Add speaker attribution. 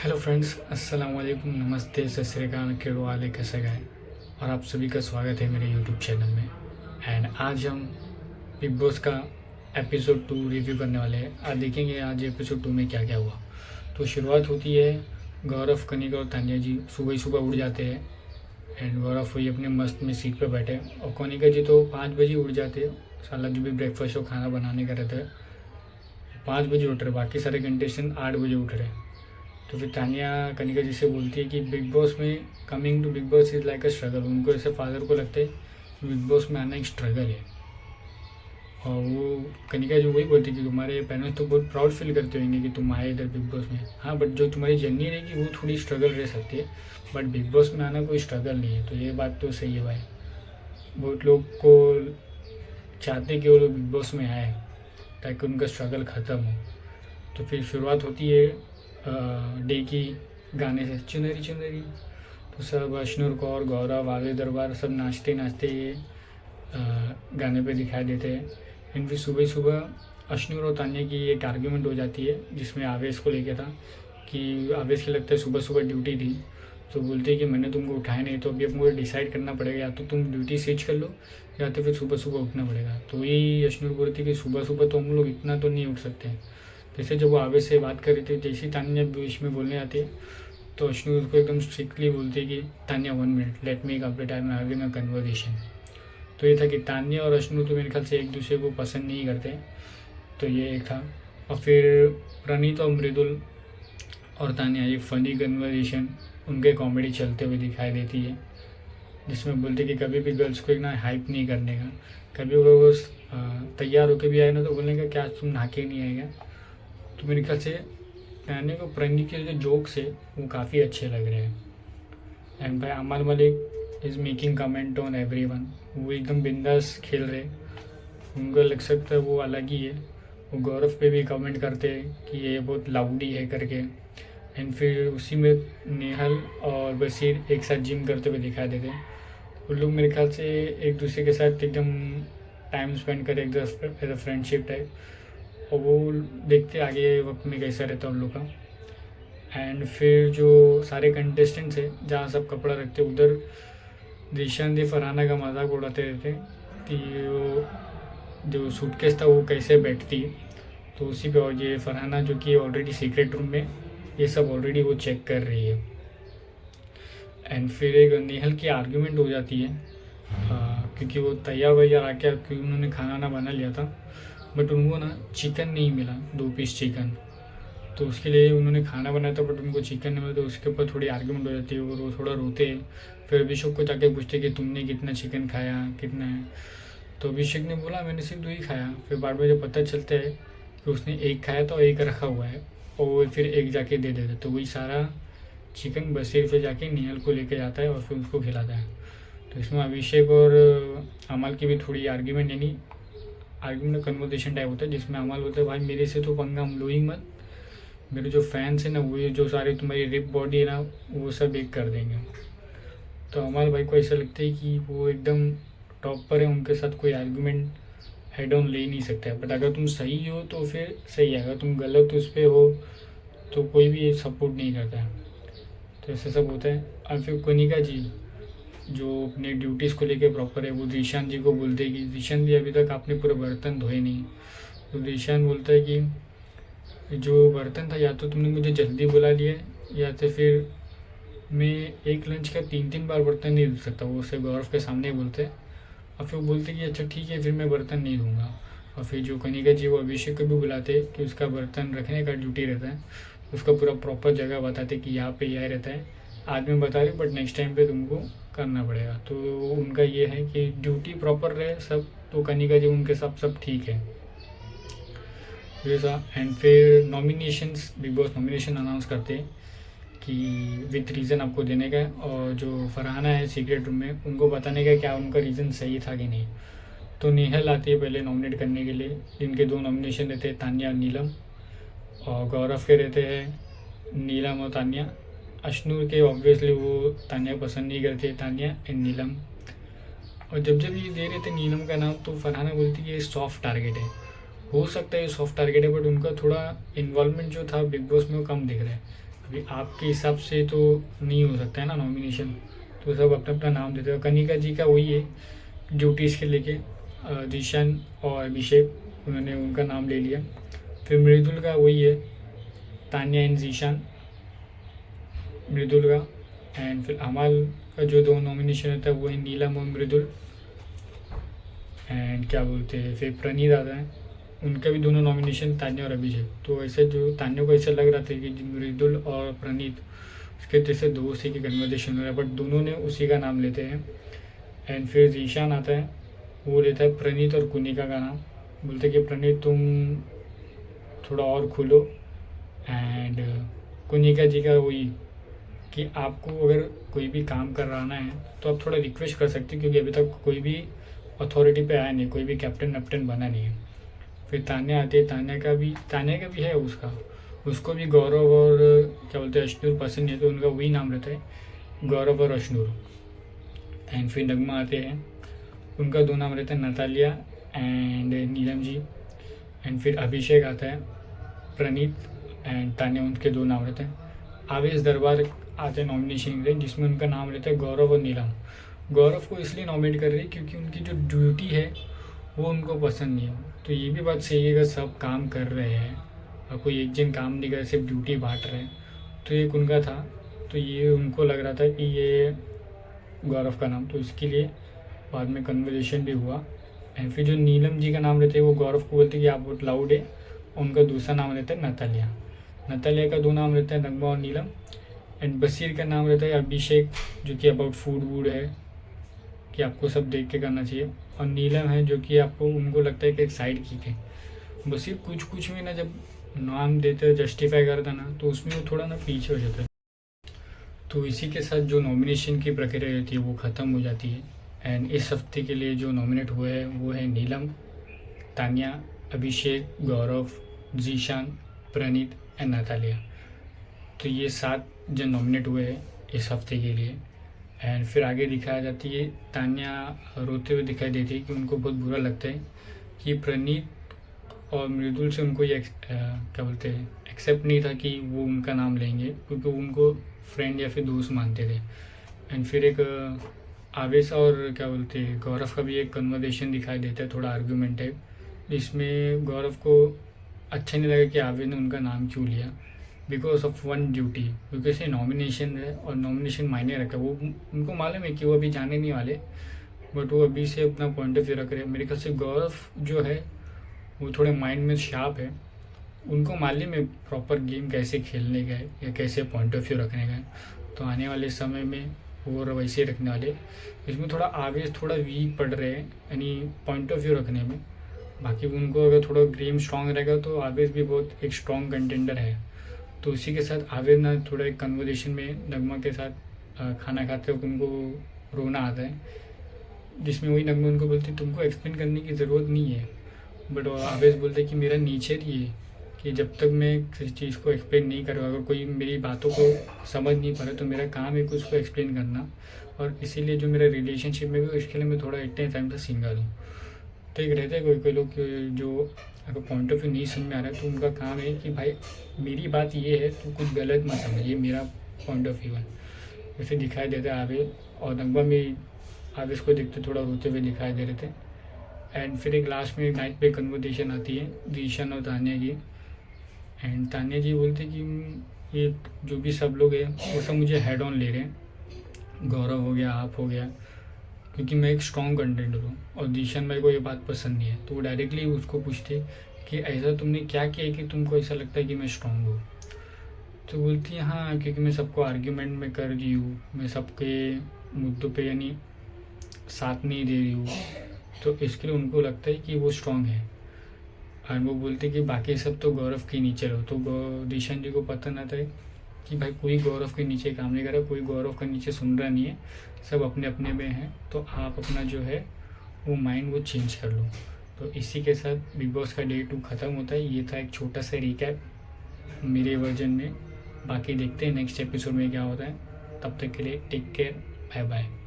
Speaker 1: Hello friends, अस्सलाम वालेकुम, नमस्ते, सत श्री अकाल, केड़ो वाले कैसे गए। और आप सभी का स्वागत है मेरे यूट्यूब चैनल में। एंड आज हम बिग बॉस का एपिसोड 2 रिव्यू करने वाले हैं। आज देखेंगे आज एपिसोड 2 में क्या क्या हुआ। तो शुरुआत होती है, गौरव, कनिका और तानिया जी सुबह ही सुबह उठ जाते हैं। एंड गौरव वही अपने मस्त में सीट पर बैठे और कनिका जी तो 5 बजे उठ जाते हैं। साला जो भी ब्रेकफास्ट और खाना बनाने का रहता है 5 बजे उठ रहे, बाकी सारे कंटेस्टेंट 8 बजे उठ रहे हैं। तो फिर तानिया कनिका जी से बोलती है कि बिग बॉस में coming to Bigg Boss is like a struggle. उनको ऐसे फादर को लगता है कि बिग बॉस में आना एक स्ट्रगल है। और वो कनिका जी वही बोलती है कि तुम्हारे पेरेंट्स तो बहुत प्राउड फील करते होंगे कि तुम आए इधर बिग बॉस में। हाँ, बट जो तुम्हारी जर्नी रहेगी वो थोड़ी स्ट्रगल रह सकती है, बट बिग बॉस में आना कोई स्ट्रगल नहीं है। तो ये बात तो सही है भाई। बहुत लोग को चाहते कि वो लोग बिग बॉस में आए ताकि उनका स्ट्रगल ख़त्म हो। तो फिर शुरुआत होती है डे की गाने से, चुनरी चुनरी। तो सब अश्नुर कौर, गौरव, आवे दरबार सब नाचते नाचते ये गाने पे दिखाई देते हैं। एंड फिर सुबह सुबह अश्नुर और तान्या की एक आर्ग्यूमेंट हो जाती है जिसमें आवेश को लेके था कि आवेश के लगता है सुबह सुबह ड्यूटी थी। तो बोलते हैं कि मैंने तुमको उठाया नहीं, तो अभी अब मुझे डिसाइड करना पड़ेगा, या तो तुम ड्यूटी स्विच कर लो या तो फिर सुबह सुबह उठना पड़ेगा। तो ये अश्नुर बोलती है कि सुबह सुबह तो हम लोग इतना तो नहीं उठ सकते। जैसे जब वो आवेश से बात कर रही थी, जैसे ही तान्या बीच में बोलने आती है तो अश्नुर उसको एकदम स्ट्रिक्टली बोलती है कि Tanya 1 minute, let me complete, I am having a conversation. तो ये था कि तान्या और अश्नुर तो मेरे ख्याल से एक दूसरे को पसंद नहीं करते। तो ये एक था। और फिर प्रणीत और मृदुल और तान्या एक फ़नी कन्वर्सेशन उनके कॉमेडी चलते हुए दिखाई देती है, जिसमें बोलते कि कभी भी गर्ल्स को एक ना हाइप नहीं करने का। कभी अगर वो तैयार होकर भी आए ना तो बोलने का क्या तुम नहा के नहीं आएगा। तो मेरे ख्याल से तान्या को प्रणीत के जो जोक्स है वो काफ़ी अच्छे लग रहे हैं। एंड भाई Amal Malik is making comment on everyone. वो एकदम बिंदास खेल रहे, उनको लग सकता है वो अलग ही है। वो गौरव पे भी कमेंट करते हैं कि ये बहुत लाउडी है करके। एंड फिर उसी में नेहल और बशीर एक साथ जिम करते हुए दिखाई देते हैं। वो लोग मेरे ख्याल से एक दूसरे के साथ एकदम टाइम स्पेंड करें, एक फ्रेंडशिप टाइप। और वो देखते आगे वक्त में कैसा रहता है उन लोग का। एंड फिर जो सारे कंटेस्टेंट्स हैं जहाँ सब कपड़ा रखते उधर दिशान दी फरहाना का मजाक उड़ाते रहते कि वो जो सूटकेस था वो कैसे बैठती। तो उसी पे और ये फरहाना जो कि ऑलरेडी सीक्रेट रूम में ये सब ऑलरेडी वो चेक कर रही है। एंड फिर एक नेहल की आर्ग्यूमेंट हो जाती है क्योंकि वो तैयार वैयार आके, क्योंकि उन्होंने खाना ना बना लिया था बट उनको ना चिकन नहीं मिला, 2 पीस चिकन। तो उसके लिए उन्होंने खाना बनाया था बट उनको चिकन नहीं मिला। तो उसके ऊपर थोड़ी आर्ग्यूमेंट हो जाती है और वो थोड़ा रोते हैं। फिर अभिषेक को जाके पूछते कि तुमने कितना चिकन खाया, कितना है। तो अभिषेक ने बोला मैंने सिर्फ 2 ही खाया। फिर बाद में जब पता चलता है कि उसने 1 खाया तो 1 रखा हुआ है और वो फिर 1 जाके दे देता। तो वही सारा चिकन बशीर पे जाके नेहल को लेके जाता है और फिर उसको खिलाता है। तो इसमें अभिषेक और अमल की भी थोड़ी आर्ग्यूमेंट, यानी आर्ग्यूमेंट कन्वर्सेशन टाइप होता है, जिसमें अमल बोलता है भाई मेरे से तो पंगा हम लो ही मत, मेरे जो फैंस हैं ना वो जो सारे तुम्हारी रिप बॉडी है ना वो सब एक कर देंगे। तो अमल भाई को ऐसा लगता है कि वो एकदम टॉप पर है, उनके साथ कोई आर्ग्यूमेंट हेड ऑन ले नहीं सकता है। बट अगर तुम सही हो तो फिर सही है, अगर तुम गलत उस पर हो तो कोई भी सपोर्ट नहीं करता है। तो ऐसा सब होता है। और फिर कनिका जी जो अपने ड्यूटीज़ को लेके प्रॉपर है, वो दिशान जी को बोलते हैं कि दिशान जी अभी तक आपने पूरे बर्तन धोए नहीं। तो दिशान बोलता है कि जो बर्तन था या तो तुमने मुझे जल्दी बुला लिया या तो फिर मैं एक लंच का 3-3 बार बर्तन नहीं धो सकता। वो उसे गौरव के सामने बोलते हैं और फिर वो बोलते कि अच्छा ठीक है फिर मैं बर्तन नहीं धोऊंगा। और फिर जो कनिका जी वो अभिषेक को भी बुलाते कि उसका बर्तन रखने का ड्यूटी रहता है, उसका पूरा प्रॉपर जगह बताते कि यहाँ पे यह रहता है। आज मैं बता रही बट नेक्स्ट टाइम पे तुमको करना पड़ेगा। तो उनका ये है कि ड्यूटी प्रॉपर रहे सब। तो कनिका जी उनके सब ठीक है वैसा। एंड फिर nominations, big boss nomination announce करते हैं कि विथ रीज़न आपको देने का है, और जो फरहाना है सीक्रेट रूम में उनको बताने का क्या उनका रीज़न सही था कि नहीं। तो नेहल आती है पहले नॉमिनेट करने के लिए, जिनके 2 नॉमिनेशन रहते हैं, तान्या और नीलम। और गौरव के रहते हैं नीलम और तान्या। अश्नुर के ऑब्वियसली वो तान्या पसंद नहीं करते, तान्या एंड नीलम। और जब ये दे रहे थे नीलम का नाम तो फरहाना बोलती कि ये सॉफ्ट टारगेट है। हो सकता है ये सॉफ्ट टारगेट है बट उनका थोड़ा इन्वॉल्वमेंट जो था बिग बॉस में वो कम दिख रहा है। अभी आपके हिसाब से तो नहीं हो सकता है ना नॉमिनेशन, तो सब अपना अपना नाम देते हैं। कनिका जी का वही है ड्यूटीज़ के लेके, जीशन और अभिषेक उन्होंने उनका नाम ले लिया। फिर मृदुल का वही है, तान्या एंड जीशान, मृदुल का। एंड फिर अमाल का जो 2 नॉमिनेशन होता है वो है नीलम और मृदुल। एंड क्या बोलते हैं, फिर प्रणीत आता है, उनका भी दोनों नॉमिनेशन तान्या और अभिषेक। तो ऐसे जो तान्या को ऐसा लग रहा था कि मृदुल और प्रणीत उसके जैसे दोस्त ही की कन्वर्सेशन हो रहा है, बट दोनों ने उसी का नाम लेते हैं। एंड फिर जीशान आता है, वो लेता है प्रणीत और कुनिका का नाम, बोलते कि प्रणीत तुम थोड़ा और खुलो। एंड कुनिका जी का वही कि आपको अगर कोई भी काम कराना है तो आप थोड़ा रिक्वेस्ट कर सकते हैं, क्योंकि अभी तक कोई भी अथॉरिटी पे आया नहीं, कोई भी कैप्टन वैप्टन बना नहीं है। फिर तान्या आती है, तान्या का भी है उसको भी गौरव और क्या बोलते हैं अश्नूर पसंद नहीं है, तो उनका वही नाम रहता है गौरव और अश्नूर। एंड फिर नगमा आते हैं, उनका 2 नाम रहता है Natalia and Neelam ji. And फिर अभिषेक आता है, प्रणीत एंड तान्या, उनके 2 नाम रहते हैं। आवेश दरबार आते हैं नॉमिनेशन के लिए, जिसमें उनका नाम रहता है गौरव और नीलम। गौरव को इसलिए नॉमिनेट कर रही है क्योंकि उनकी जो ड्यूटी है वो उनको पसंद नहीं है। तो ये भी बात सही है, अगर सब काम कर रहे हैं और कोई एक जन काम नहीं कर, सिर्फ ड्यूटी बांट रहे हैं, तो एक उनका था, तो ये उनको लग रहा था कि ये गौरव का नाम, तो इसके लिए बाद में कन्वर्सेशन भी हुआ। एंड फिर जो नीलम जी का नाम रहते हैं वो गौरव को बोलते हैं कि आप बहुत लाउड है, उनका दूसरा नाम रहता है नतालिया का 2 नाम रहता है नगमा और नीलम। एंड बशीर का नाम रहता है अभिषेक, जो कि अबाउट फूड वूड है कि आपको सब देख के करना चाहिए। और नीलम है जो कि आपको उनको लगता है कि एक साइड की है। बशीर कुछ में ना जब नाम देते जस्टिफाई करता ना, तो उसमें वो थोड़ा ना पीछे हो जाता है। तो इसी के साथ जो नॉमिनेशन की प्रक्रिया रहती है वो ख़त्म हो जाती है। एंड इस हफ्ते के लिए जो नॉमिनेट हुए हैं वो है नीलम, तान्या, अभिषेक, गौरव, जीशान, प्रणीत एंड नतालिया। तो ये 7 जन नॉमिनेट हुए हैं इस हफ्ते के लिए। एंड फिर आगे दिखाया जाती है, तान्या रोते हुए दिखाई देती है कि उनको बहुत बुरा लगता है कि प्रणीत और मृदुल से उनको ये क्या बोलते हैं एक्सेप्ट नहीं था कि वो उनका नाम लेंगे, क्योंकि वो उनको फ्रेंड या फिर दोस्त मानते थे। एंड फिर एक आवेश और क्या बोलते हैं गौरव का भी एक कन्वर्सेशन दिखाई देता है, थोड़ा आर्ग्यूमेंट टाइप, जिसमें गौरव को अच्छा नहीं लगा कि आवेश ने उनका नाम क्यों लिया, बिकॉज ऑफ 1 ड्यूटी। बिकॉज ये नॉमिनेशन है और नॉमिनेशन मायने रखा है, वो उनको मालूम है कि वो अभी जाने नहीं वाले, बट वो अभी से अपना पॉइंट ऑफ व्यू रख रहे हैं। मेरे ख्याल से गौरव जो है वो थोड़े माइंड में शार्प है, उनको मालूम है प्रॉपर गेम कैसे खेलने का है या कैसे पॉइंट ऑफ व्यू रखने का है, तो आने वाले समय में वो वैसे रखने वाले। इसमें थोड़ा आवेश थोड़ा वीक पड़ रहे हैं यानी पॉइंट ऑफ व्यू रखने में। बाकी उनको अगर थोड़ा गेम स्ट्रॉन्ग रहेगा तो आवेश भी बहुत एक स्ट्रॉन्ग कंटेंडर है। तो उसी के साथ आवेश ना थोड़ा एक कन्वर्सेशन में नगमा के साथ खाना खाते वक्त उनको रोना आता है, जिसमें वही नगमा उनको बोलती तुमको एक्सप्लेन करने की ज़रूरत नहीं है, बट आवेश बोलते कि मेरा नेचर ही है कि जब तक मैं किसी चीज़ को एक्सप्लेन नहीं करूँगा, अगर कोई मेरी बातों को समझ नहीं पा रहा तो मेरा काम है कि उसको एक्सप्लेन करना, और इसीलिए जो मेरा रिलेशनशिप में भी इसके लिए मैं थोड़ा इतने टाइम से सिंगल हूँ। तो एक रहता है कोई लोग जो अगर पॉइंट ऑफ व्यू नहीं समझ में आ रहा है तो उनका काम है कि भाई मेरी बात ये है तो कुछ गलत मत समझ, ये मेरा पॉइंट ऑफ व्यू है। वैसे दिखाई देता है आवेश, और नगमा में आवेश को देखते थोड़ा रोते हुए दिखाई दे रहे थे। एंड फिर एक लास्ट में नाइट पे कन्वर्सेशन आती है जीशन और तान्या की। एंड तान्या जी बोलते कि ये जो भी सब लोग हैं वो सब मुझे हेड ऑन ले रहे हैं, गौरव हो गया, आप हो गया, क्योंकि मैं एक स्ट्रॉन्ग कंटेंडर हूँ, और जीशन भाई को ये बात पसंद नहीं है। तो वो डायरेक्टली उसको पूछते कि ऐसा तुमने क्या किया कि तुमको ऐसा लगता है कि मैं स्ट्रॉन्ग हूँ। तो बोलती है हाँ, क्योंकि मैं सबको आर्ग्यूमेंट में कर रही हूँ, मैं सबके मुद्दों पे यानी साथ नहीं दे रही हूँ, तो इसके लिए उनको लगता है कि वो स्ट्रॉन्ग है। और वो बोलते कि बाकी सब तो गौरव के नीचे रहो। तो दिशन जी को पता ना था कि भाई कोई गौरव के नीचे काम नहीं कर रहा, कोई गौरव के नीचे सुन रहा नहीं है, सब अपने अपने में हैं। तो आप अपना जो है वो माइंड वो चेंज कर लो। तो इसी के साथ बिग बॉस का डे 2 ख़त्म होता है। ये था एक छोटा सा रिकैप मेरे वर्जन में। बाकी देखते हैं नेक्स्ट एपिसोड में क्या होता है। तब तक के लिए टेक केयर, बाय बाय।